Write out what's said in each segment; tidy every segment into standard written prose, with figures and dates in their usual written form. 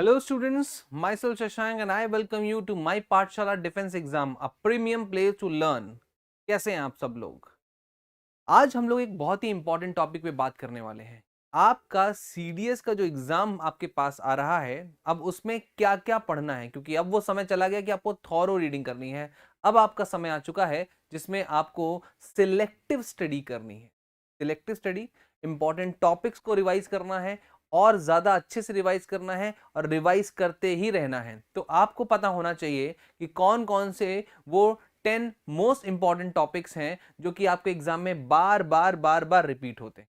Hello students, myself Shashank and I welcome you to my Pathshala defence exam, a premium place to learn. कैसे हैं आप सब लोग? आज हम लोग एक बहुत ही इंपॉर्टेंट टॉपिक पे बात करने वाले हैं। आपका सीडीएस का जो एग्जाम आपके पास आ रहा है, अब उसमें क्या क्या पढ़ना है, क्योंकि अब वो समय चला गया कि आपको थॉरो रीडिंग करनी है। अब आपका समय आ चुका है जिसमें आपको सिलेक्टिव स्टडी करनी है। सिलेक्टिव स्टडी, इंपॉर्टेंट टॉपिक्स को रिवाइज करना है और ज्यादा अच्छे से रिवाइज करना है और रिवाइज करते ही रहना है। तो आपको पता होना चाहिए कि कौन कौन से वो 10 मोस्ट इंपॉर्टेंट टॉपिक्स हैं जो कि आपके एग्जाम में बार बार रिपीट होते हैं।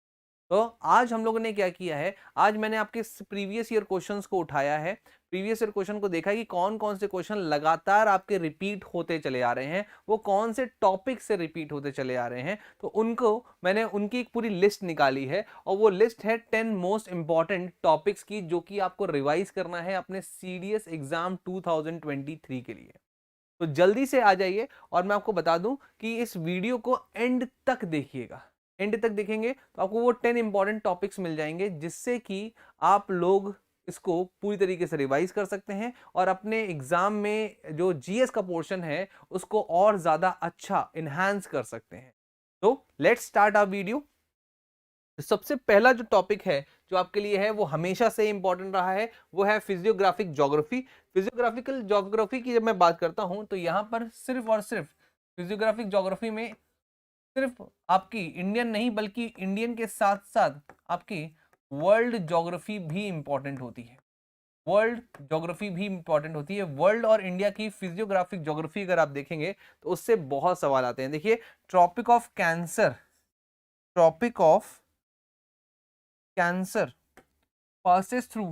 तो आज हम लोगों ने क्या किया है, आज मैंने आपके प्रीवियस ईयर क्वेश्चंस को उठाया है। प्रीवियस ईयर क्वेश्चन को देखा है कि कौन कौन से क्वेश्चन लगातार आपके रिपीट होते चले आ रहे हैं, वो कौन से टॉपिक से रिपीट होते चले आ रहे हैं। तो उनको मैंने उनकी एक पूरी लिस्ट निकाली है और वो लिस्ट है 10 मोस्ट इंपॉर्टेंट टॉपिक्स की, जो कि आपको रिवाइज करना है अपने सीडीएस एग्जाम 2023 के लिए। तो जल्दी से आ जाइए और मैं आपको बता दूं कि इस वीडियो को एंड तक देखिएगा। एंड तक देखेंगे तो आपको वो 10 इंपॉर्टेंट टॉपिक्स मिल जाएंगे, जिससे कि आप लोग इसको पूरी तरीके से रिवाइज कर सकते हैं और अपने एग्जाम में जो जीएस का पोर्शन है उसको और ज्यादा अच्छा इनहांस कर सकते हैं। तो लेट्स स्टार्ट आवर वीडियो। तो सबसे पहला जो टॉपिक है जो आपके लिए है वो हमेशा से इंपॉर्टेंट रहा है, वो है फिजियोग्राफिक ज्योग्राफी। फिजियोग्राफिकल ज्योग्राफी की जब मैं बात करता हूं तो यहां पर सिर्फ और सिर्फ फिजियोग्राफिक ज्योग्राफी में सिर्फ आपकी इंडियन नहीं बल्कि इंडियन के साथ साथ आपकी वर्ल्ड ज्योग्राफी भी इंपॉर्टेंट होती है। वर्ल्ड ज्योग्राफी भी इंपॉर्टेंट होती है। वर्ल्ड और इंडिया की फिजियोग्राफिक ज्योग्राफी अगर आप देखेंगे तो उससे बहुत सवाल आते हैं। देखिए, tropic of cancer, tropic of cancer passes through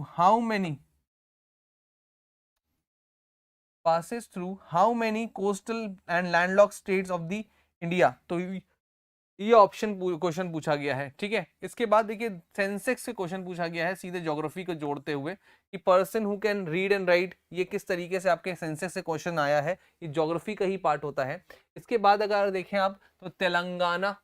how many coastal and landlocked states of the India। तो ये ऑप्शन क्वेश्चन पूछा गया है, ठीक है। इसके बाद देखिए सेंसेक्स से क्वेश्चन पूछा गया है सीधे ज्योग्राफी को जोड़ते हुए कि person who can read and right, ये किस तरीके से आपके सेंसेक्स से क्वेश्चन आया है, ये ज्योग्राफी का ही पार्ट होता है। इसके बाद अगर देखें आप तो तेलंगाना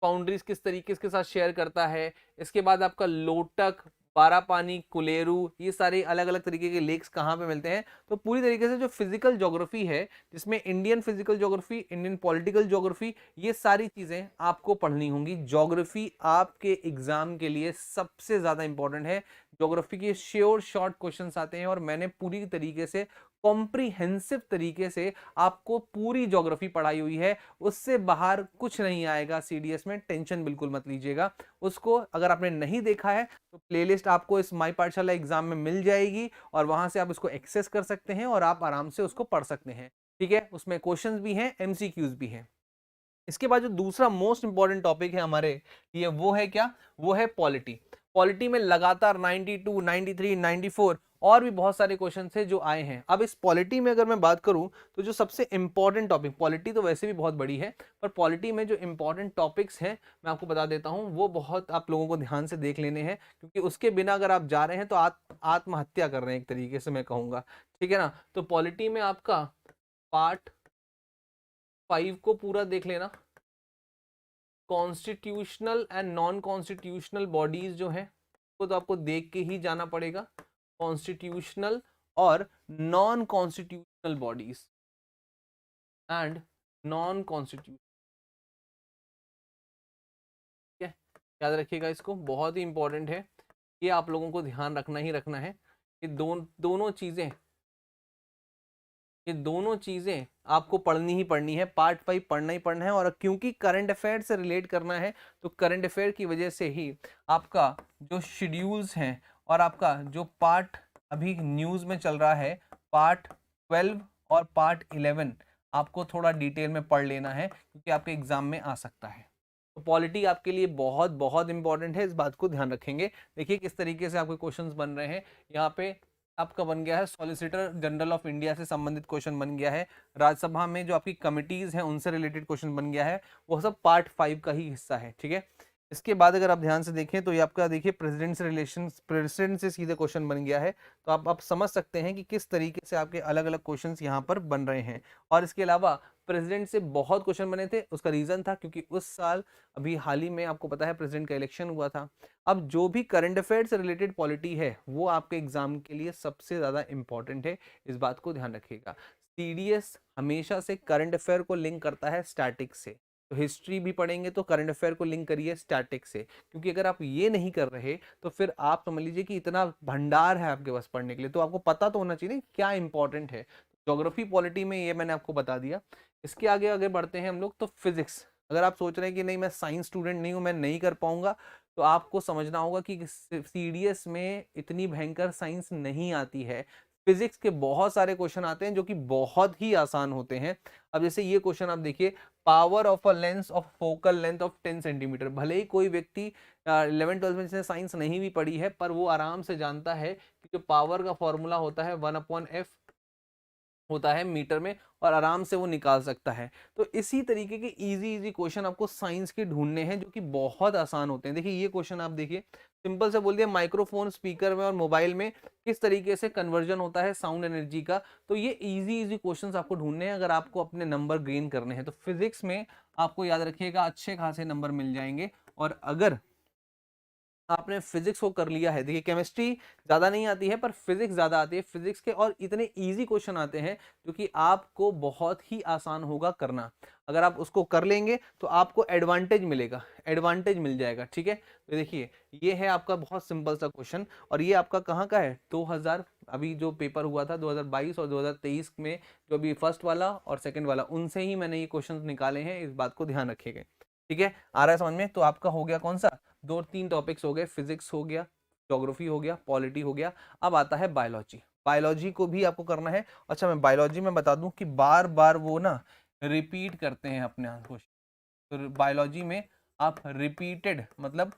बाउंड्रीज किस तरीके के साथ शेयर करता है। इसके बाद आपका लोटक, बारापानी, कुलेरू, ये सारे अलग अलग तरीके के लेक्स कहाँ पे मिलते हैं। तो पूरी तरीके से जो फिजिकल ज्योग्राफी है, जिसमें Indian physical geography, Indian political geography, ये सारी चीजें आपको पढ़नी होंगी। ज्योग्राफी आपके एग्जाम के लिए सबसे ज्यादा इंपॉर्टेंट है। ज्योग्राफी के श्योर शॉर्ट क्वेश्चंस आते हैं और मैंने पूरी तरीके से कॉम्प्रिहेंसिव तरीके से आपको पूरी ज्योग्राफी पढ़ाई हुई है। उससे बाहर कुछ नहीं आएगा सीडीएस में, टेंशन बिल्कुल मत लीजिएगा। उसको अगर आपने नहीं देखा है तो प्लेलिस्ट आपको इस माई पाठशाला एग्जाम में मिल जाएगी और वहां से आप उसको एक्सेस कर सकते हैं और आप आराम से उसको पढ़ सकते हैं, ठीक है। उसमें क्वेश्चंस भी हैं, एमसीक्यूज भी हैं। इसके बाद जो दूसरा मोस्ट इंपॉर्टेंट टॉपिक है हमारे लिए, वो है क्या, वो है पॉलिटी। पॉलिटी में लगातार 92, 93, 94 और भी बहुत सारे क्वेश्चन थे जो आए हैं। अब इस पॉलिटी में अगर मैं बात करूं तो जो सबसे इंपॉर्टेंट टॉपिक, पॉलिटी तो वैसे भी बहुत बड़ी है, पर पॉलिटी में जो इंपॉर्टेंट टॉपिक्स हैं मैं आपको बता देता हूं, वो बहुत आप लोगों को ध्यान से देख लेने हैं, क्योंकि उसके बिना अगर आप जा रहे हैं तो आत्महत्या कर रहे हैं एक तरीके से मैं कहूंगा, ठीक है ना। तो पॉलिटी में आपका पार्ट 5 को पूरा देख लेना। Constitutional and non constitutional bodies जो है वो तो आपको देख के ही जाना पड़ेगा। कॉन्स्टिट्यूशनल और non constitutional bodies and non constitution, ठीक है, याद रखिएगा इसको, बहुत ही इंपॉर्टेंट है। ये आप लोगों को ध्यान रखना ही रखना है। ये दोनों चीजें आपको पढ़नी ही पढ़नी है। पार्ट 5 पढ़ना ही पढ़ना है, और क्योंकि करंट अफेयर से रिलेट करना है तो करंट अफेयर की वजह से ही आपका जो शेड्यूल्स हैं और आपका जो पार्ट अभी न्यूज में चल रहा है, पार्ट 12 और पार्ट 11 आपको थोड़ा डिटेल में पढ़ लेना है, क्योंकि आपके एग्जाम में आ सकता है। तो पॉलिटी आपके लिए बहुत बहुत इंपॉर्टेंट है, इस बात को ध्यान रखेंगे। देखिए किस तरीके से आपके क्वेश्चंस बन रहे हैं। यहाँ पे आपका बन गया है सॉलिसिटर जनरल ऑफ इंडिया से संबंधित क्वेश्चन बन गया है। राज्यसभा में जो आपकी कमिटीज हैं उनसे रिलेटेड क्वेश्चन बन गया है। वो सब पार्ट 5 का ही हिस्सा है, ठीक है। इसके बाद अगर आप ध्यान से देखें तो ये आपका देखिए प्रेसिडेंट से रिलेशन, प्रेसिडेंट से सीधे क्वेश्चन बन गया है। तो आप समझ सकते हैं कि किस तरीके से आपके अलग अलग क्वेश्चंस यहाँ पर बन रहे हैं। और इसके अलावा प्रेसिडेंट से बहुत क्वेश्चन बने थे। उसका रीजन था क्योंकि उस साल अभी हाल ही में आपको पता है प्रेसिडेंट का इलेक्शन हुआ था। अब जो भी करंट अफेयर से रिलेटेड पॉलिटी है वो आपके एग्जाम के लिए सबसे ज्यादा इंपॉर्टेंट है, इस बात को ध्यान रखिएगा। सीडीएस हमेशा से करंट अफेयर को लिंक करता है स्टैटिक से, तो हिस्ट्री भी पढ़ेंगे तो करंट अफेयर को लिंक करिए स्टैटिक से, क्योंकि अगर आप ये नहीं कर रहे तो फिर आप समझ लीजिए कि इतना भंडार है आपके पास पढ़ने के लिए, तो आपको पता तो होना चाहिए क्या इंपॉर्टेंट है। ज्योग्राफी पॉलिटी में ये मैंने आपको बता दिया। इसके आगे आगे बढ़ते हैं हम लोग, तो फिजिक्स। अगर आप सोच रहे हैं कि नहीं मैं साइंस स्टूडेंट नहीं हूं, मैं नहीं कर पाऊंगा, तो आपको समझना होगा कि सीडीएस में इतनी भयंकर साइंस नहीं आती है। फिजिक्स के बहुत सारे क्वेश्चन आते हैं जो कि बहुत ही आसान होते हैं। अब जैसे ये क्वेश्चन आप देखिए, power of a lens of focal length of 10 centimetre. भले ही कोई व्यक्ति 11-12 में जिसने साइंस नहीं भी पढ़ी है, पर वो आराम से जानता है कि जो पावर का फॉर्मूला होता है 1/f होता है मीटर में, और आराम से वो निकाल सकता है। तो इसी तरीके के इजी इजी क्वेश्चन आपको साइंस के ढूंढने हैं जो कि बहुत आसान होते हैं। देखिए ये क्वेश्चन आप देखिए, सिंपल से बोल दिया माइक्रोफोन स्पीकर में और मोबाइल में किस तरीके से कन्वर्जन होता है साउंड एनर्जी का। तो ये इजी इजी क्वेश्चंस आपको ढूंढने हैं अगर आपको अपने नंबर गेन करने हैं। तो फिजिक्स में आपको याद रखिएगा अच्छे खासे नंबर मिल जाएंगे। और अगर आपने फिजिक्स को कर लिया है, देखिए केमिस्ट्री ज्यादा नहीं आती है पर फिजिक्स ज्यादा आती है। फिजिक्स के और इतने इजी क्वेश्चन आते हैं जो कि आपको बहुत ही आसान होगा करना। अगर आप उसको कर लेंगे तो आपको एडवांटेज मिलेगा, एडवांटेज मिल जाएगा। ठीक है, तो देखिए ये है आपका बहुत सिंपल सा क्वेश्चन, और ये आपका कहाँ का है 2000 अभी जो पेपर हुआ था 2022 और 2023 में, जो अभी फर्स्ट वाला और सेकंड वाला, उनसे ही मैंने ये क्वेश्चन निकाले हैं, इस बात को ध्यान रखिएगा। ठीक है, आ रहा है समझ में? तो आपका हो गया कौन सा, 2-3 टॉपिक्स हो गए, फिजिक्स हो गया, ज्योग्राफी हो गया, पॉलिटी हो गया। अब आता है बायोलॉजी। बायोलॉजी को भी आपको करना है। अच्छा मैं बायोलॉजी में बता दूं कि बार बार वो ना रिपीट करते हैं अपने क्वेश्चन। तो बायोलॉजी में आप रिपीटेड मतलब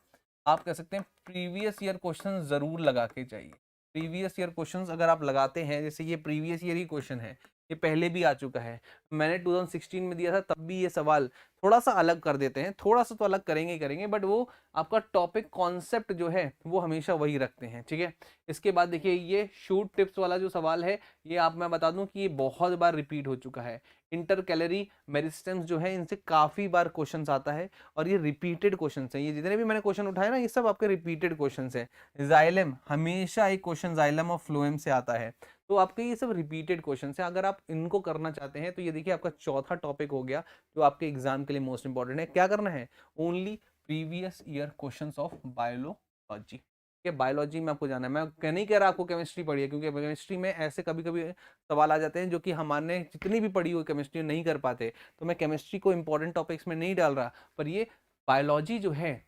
आप कह सकते हैं प्रीवियस ईयर क्वेश्चन जरूर लगा के चाहिए। प्रीवियस ईयर क्वेश्चंस अगर आप लगाते हैं, जैसे ये प्रीवियस ईयर ही क्वेश्चन है, ये पहले भी आ चुका है, मैंने 2016 में दिया था तब भी ये सवाल थोड़ा सा अलग कर देते हैं, थोड़ा सा तो अलग करेंगे ही करेंगे, बट वो आपका टॉपिक कॉन्सेप्ट जो है वो हमेशा वही रखते हैं। ठीक है, इसके बाद देखिए ये शूट टिप्स वाला जो सवाल है, ये आप मैं बता दूं कि ये बहुत बार रिपीट हो चुका है। इंटर कैलोरी मेरिस्टम्स जो है इनसे काफी बार क्वेश्चन आता है, और ये रिपीटेड क्वेश्चन है। ये जितने भी मैंने क्वेश्चन उठाए ना, ये सब आपके रिपीटेड क्वेश्चन है। जाइलम हमेशा एक क्वेश्चन जाइलम और फ्लोएम से आता है, तो आपके ये सब रिपीटेड क्वेश्चन है। अगर आप इनको करना चाहते हैं तो ये देखिए आपका चौथा टॉपिक हो गया जो आपके एग्जाम के लिए मोस्ट इंपॉर्टेंट है। क्या करना है, only previous year questions of biology. के बायोलॉजी में आपको जाना है। मैं नहीं कह रहा आपको केमिस्ट्री पढ़िए, क्योंकि केमिस्ट्री में ऐसे कभी कभी सवाल आ जाते हैं जो कि हमारे जितनी भी पढ़ी हुई केमिस्ट्री नहीं कर पाते, तो मैं केमिस्ट्री को इंपॉर्टेंट टॉपिक्स में नहीं डाल रहा, पर ये बायोलॉजी जो है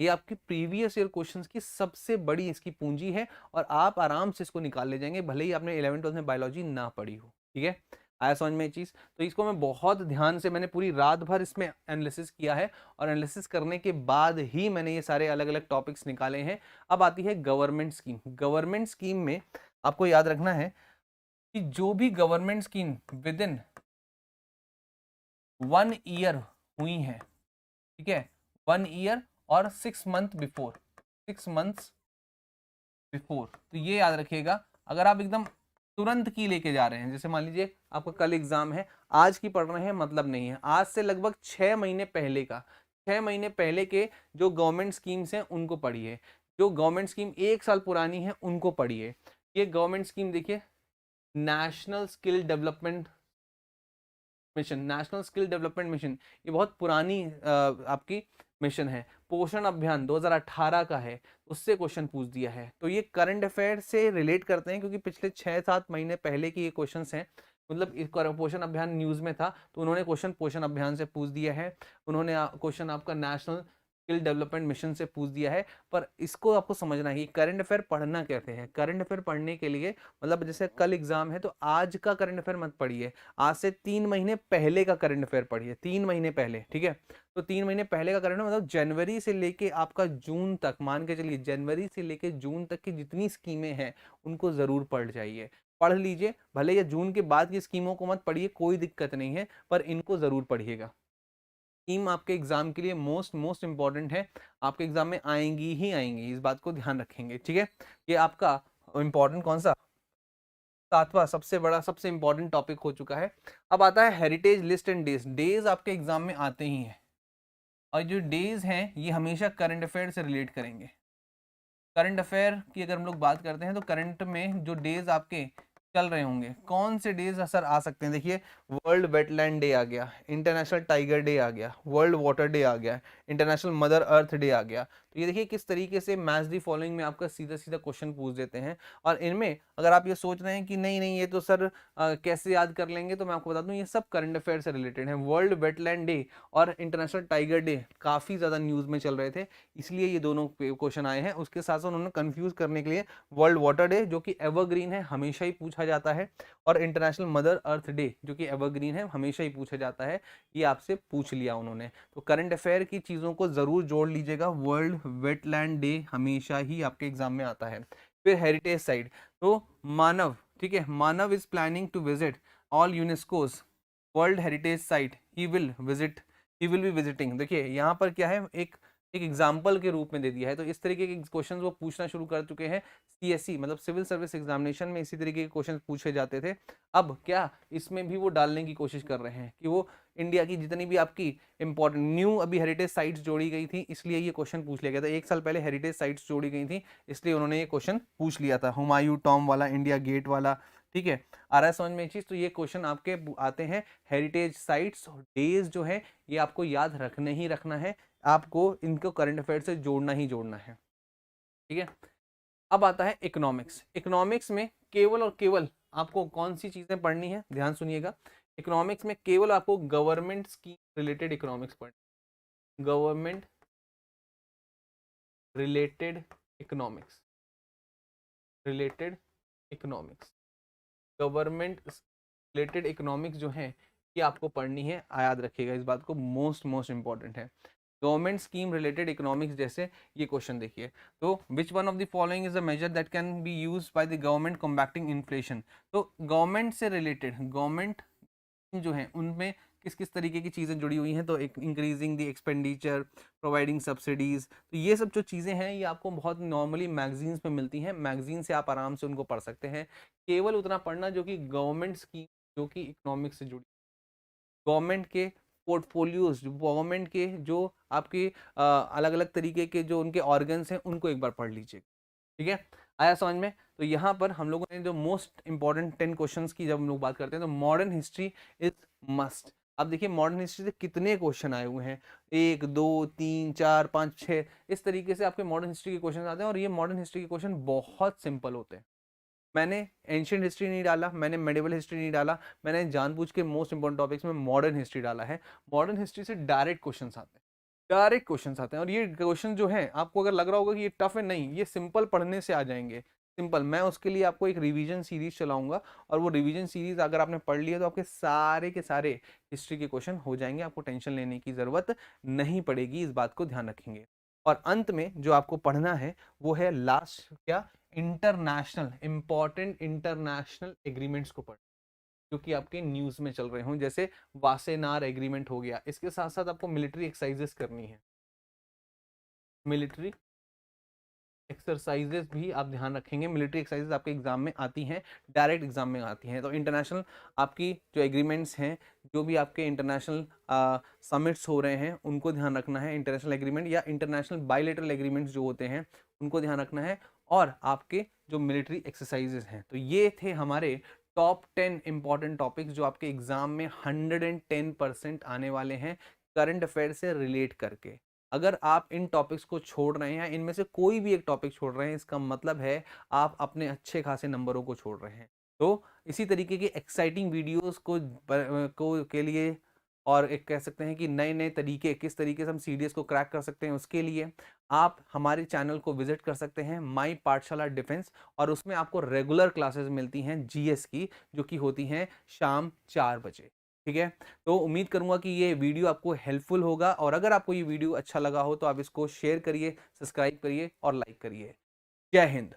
ये आपकी प्रीवियस ईयर क्वेश्चंस की सबसे बड़ी इसकी पूंजी है, और आप आराम से इसको निकाल ले जाएंगे भले ही आपने 11th-12th में बायोलॉजी ना पढ़ी हो। ठीक है, आया समझ में ये चीज? तो इसको मैं बहुत ध्यान से, मैंने पूरी रात भर इसमें एनालिसिस किया है, और एनालिसिस करने के बाद ही मैंने ये सारे अलग अलग टॉपिक्स निकाले हैं। अब आती है गवर्नमेंट स्कीम। गवर्नमेंट स्कीम में आपको याद रखना है कि जो भी government scheme with in 1 year हुई है, ठीक है, 1 ईयर और 6 मंथ बिफोर, 6 मंथ्स बिफोर, तो ये याद रखिएगा। अगर आप एकदम तुरंत की लेके जा रहे हैं, जैसे मान लीजिए आपका कल एग्जाम है, आज की पढ़ रहे हैं, मतलब नहीं है, आज से लगभग 6 महीने पहले का, 6 महीने पहले के जो गवर्नमेंट स्कीम्स हैं उनको पढ़िए। जो गवर्नमेंट स्कीम 1 साल पुरानी है उनको पढ़िए। ये गवर्नमेंट स्कीम देखिए, national skill development mission, national skill development mission, ये बहुत पुरानी आपकी मिशन है। पोषण अभियान 2018 का है, उससे क्वेश्चन पूछ दिया है। तो ये करंट अफेयर से रिलेट करते हैं, क्योंकि पिछले 6-7 महीने पहले के ये क्वेश्चंस हैं। मतलब पोषण अभियान न्यूज में था तो उन्होंने क्वेश्चन पोषण अभियान से पूछ दिया है, उन्होंने क्वेश्चन आपका नेशनल स्किल डेवलपमेंट मिशन से पूछ दिया है। पर इसको आपको समझना है कि करंट अफेयर पढ़ना कहते हैं। करंट अफेयर पढ़ने के लिए मतलब जैसे कल एग्जाम है तो आज का करंट अफेयर मत पढ़िए, आज से 3 महीने पहले का करंट अफेयर पढ़िए, 3 महीने पहले। ठीक है, तो 3 महीने पहले का करंट मतलब जनवरी से लेके आपका जून तक, मान के चलिए जनवरी से लेके जून तक की जितनी स्कीमें हैं उनको जरूर पढ़ जाइए, पढ़ लीजिए। भले या जून के बाद की स्कीमों को मत पढ़िए, कोई दिक्कत नहीं है, पर इनको जरूर पढ़िएगा। स्कीम आपके एग्जाम के लिए मोस्ट इंपॉर्टेंट है, आपके एग्जाम में आएंगी ही आएंगी, इस बात को ध्यान रखेंगे। ठीक है, ये आपका इंपॉर्टेंट कौन सा 7वां सबसे बड़ा सबसे इंपॉर्टेंट टॉपिक हो चुका है। अब आता है heritage list and days. Days आपके एग्जाम में आते ही हैं, और जो डेज हैं ये हमेशा करंट अफेयर से रिलेट करेंगे। करंट अफेयर की अगर हम लोग बात करते हैं तो करंट में जो डेज आपके चल रहे होंगे, कौन से डेज असर आ सकते हैं? देखिए, वर्ल्ड वेटलैंड डे आ गया, इंटरनेशनल टाइगर डे आ गया, वर्ल्ड वाटर डे आ गया, इंटरनेशनल मदर अर्थ डे आ गया। तो ये देखिए किस तरीके से मैच दी फॉलोइंग में आपका सीधा सीधा क्वेश्चन पूछ देते हैं। और इनमें अगर आप ये सोच रहे हैं कि नहीं नहीं ये तो सर कैसे याद कर लेंगे, तो मैं आपको बता दूं ये सब करंट अफेयर से रिलेटेड है। वर्ल्ड वेटलैंड डे और इंटरनेशनल टाइगर डे काफी ज्यादा न्यूज में चल रहे थे, इसलिए ये दोनों क्वेश्चन आए हैं। उसके साथ साथ उन्होंने कंफ्यूज करने के लिए वर्ल्ड वाटर डे जो कि एवरग्रीन है, हमेशा ही पूछा जाता है, और इंटरनेशनल मदर अर्थ डे जो कि एवरग्रीन है, हमेशा ही पूछा जाता है, ये आपसे पूछ लिया उन्होंने। तो करंट अफेयर की चीजों को जरूर जोड़ लीजिएगा। वर्ल्ड वेटलैंड डे हमेशा ही आपके एग्जाम में आता है। फिर हेरिटेज साइट, तो मानव, ठीक है, Manav is planning to visit all UNESCO's world heritage site, he will be visiting. देखिए यहाँ पर क्या है, एक एग्जाम्पल के रूप में दे दिया है। तो इस तरीके के क्वेश्चंस वो पूछना शुरू कर चुके हैं। सीएससी मतलब सिविल सर्विस एग्जामिनेशन में इसी तरीके के क्वेश्चन पूछे जाते थे। अब क्या इसमें भी वो डालने की कोशिश कर रहे हैं कि वो इंडिया की जितनी भी आपकी इंपॉर्टेंट न्यू अभी हेरिटेज साइट्स जोड़ी गई थी, इसलिए ये क्वेश्चन पूछ लिया गया था। 1 साल पहले हेरिटेज साइट्स जोड़ी गई थी, इसलिए उन्होंने ये क्वेश्चन पूछ लिया था, हुमायूं टॉम वाला, इंडिया गेट वाला। ठीक है, आ रहा है समझ में चीज? तो ये क्वेश्चन आपके आते हैं। हेरिटेज साइट्स डेज जो है ये आपको याद रखने ही रखना है, आपको इनको करंट अफेयर से जोड़ना ही जोड़ना है। ठीक है, अब आता है इकोनॉमिक्स। इकोनॉमिक्स में केवल और केवल आपको कौन सी चीजें पढ़नी है, ध्यान सुनिएगा। इकोनॉमिक्स में केवल आपको गवर्नमेंट स्कीम रिलेटेड इकोनॉमिक्स पढ़नी, government related economics, related economics, government related economics जो है ये आपको पढ़नी है। याद रखिएगा इस बात को, मोस्ट इंपॉर्टेंट है। गवर्नमेंट स्कीम रिलेटेड इकोनॉमिक्स जैसे ये क्वेश्चन देखिए, तो which one of the following is a measure that can be used by the government combating inflation. तो गवर्नमेंट से रिलेटेड, गवर्नमेंट जो है उनमें किस किस तरीके की चीज़ें जुड़ी हुई हैं, तो एक increasing the expenditure, providing subsidies. तो ये सब जो चीज़ें हैं ये आपको बहुत नॉर्मली मैगजीन्स में मिलती हैं, मैगजीन से आप आराम से उनको पढ़ सकते हैं। केवल उतना पढ़ना जो कि गवर्नमेंट स्कीम जो कि इकोनॉमिक्स से जुड़ी, गवर्नमेंट के पोर्टफोलियोज, गवर्नमेंट के जो आपके अलग अलग तरीके के जो उनके ऑर्गन्स हैं उनको एक बार पढ़ लीजिए। ठीक है, आया समझ में? तो यहाँ पर हम लोगों ने जो मोस्ट इंपॉर्टेंट 10 क्वेश्चंस की जब हम लोग बात करते हैं तो मॉडर्न हिस्ट्री इज मस्ट। अब देखिए मॉडर्न हिस्ट्री से कितने क्वेश्चन आए हुए हैं, 1 2 3 4 5 6, इस तरीके से आपके मॉडर्न हिस्ट्री के क्वेश्चन आते हैं। और ये मॉडर्न हिस्ट्री के क्वेश्चन बहुत सिंपल होते हैं। मैंने एंशियंट हिस्ट्री नहीं डाला, मैंने मेडिवल हिस्ट्री नहीं डाला, मैंने जानबूझ के मोस्ट इंपॉर्टेंट टॉपिक्स में मॉडर्न हिस्ट्री डाला है। मॉडर्न हिस्ट्री से डायरेक्ट क्वेश्चंस आते हैं, डायरेक्ट क्वेश्चंस आते हैं। और ये क्वेश्चन जो है आपको अगर लग रहा होगा कि ये टफ है, नहीं, ये सिंपल पढ़ने से आ जाएंगे, सिंपल। मैं उसके लिए आपको एक रिवीजन सीरीज चलाऊंगा, और वो रिवीजन सीरीज अगर आपने पढ़ लिया तो आपके सारे के सारे हिस्ट्री के क्वेश्चन हो जाएंगे, आपको टेंशन लेने की जरूरत नहीं पड़ेगी, इस बात को ध्यान रखेंगे। और अंत में जो आपको पढ़ना है वो है लास्ट क्या, इंटरनेशनल, इंपॉर्टेंट इंटरनेशनल एग्रीमेंट्स को पढ़, जो कि आपके न्यूज में चल रहे हों, जैसे वासेनार एग्रीमेंट हो गया। इसके साथ साथ आपको मिलिट्री एक्सरसाइजेस करनी है, मिलिट्री एक्सरसाइजेस भी आप ध्यान रखेंगे। मिलिट्री एक्सरसाइजेस आपके एग्जाम में आती हैं, डायरेक्ट एग्जाम में आती हैं। तो इंटरनेशनल आपकी जो एग्रीमेंट्स हैं, जो भी आपके इंटरनेशनल समिट्स हो रहे हैं उनको ध्यान रखना है, इंटरनेशनल एग्रीमेंट या इंटरनेशनल बायलैटरल एग्रीमेंट्स जो होते हैं उनको ध्यान रखना है, और आपके जो मिलिट्री एक्सरसाइजेस हैं। तो ये थे हमारे टॉप 10 इंपॉर्टेंट टॉपिक्स जो आपके एग्जाम में 110% आने वाले हैं करंट अफेयर से रिलेट करके। अगर आप इन टॉपिक्स को छोड़ रहे हैं, इनमें से कोई भी एक टॉपिक छोड़ रहे हैं, इसका मतलब है आप अपने अच्छे खासे नंबरों को छोड़ रहे हैं। तो इसी तरीके की एक्साइटिंग वीडियोस को के लिए, और एक कह सकते हैं कि नए नए तरीके किस तरीके से हम सीडीएस को क्रैक कर सकते हैं, उसके लिए आप हमारे चैनल को विजिट कर सकते हैं, माई पाठशाला डिफेंस। और उसमें आपको रेगुलर क्लासेस मिलती हैं जीएस की, जो कि होती हैं शाम 4 बजे। ठीक है, तो उम्मीद करूंगा कि ये वीडियो आपको हेल्पफुल होगा, और अगर आपको ये वीडियो अच्छा लगा हो तो आप इसको शेयर करिए, सब्सक्राइब करिए और लाइक करिए। जय हिंद।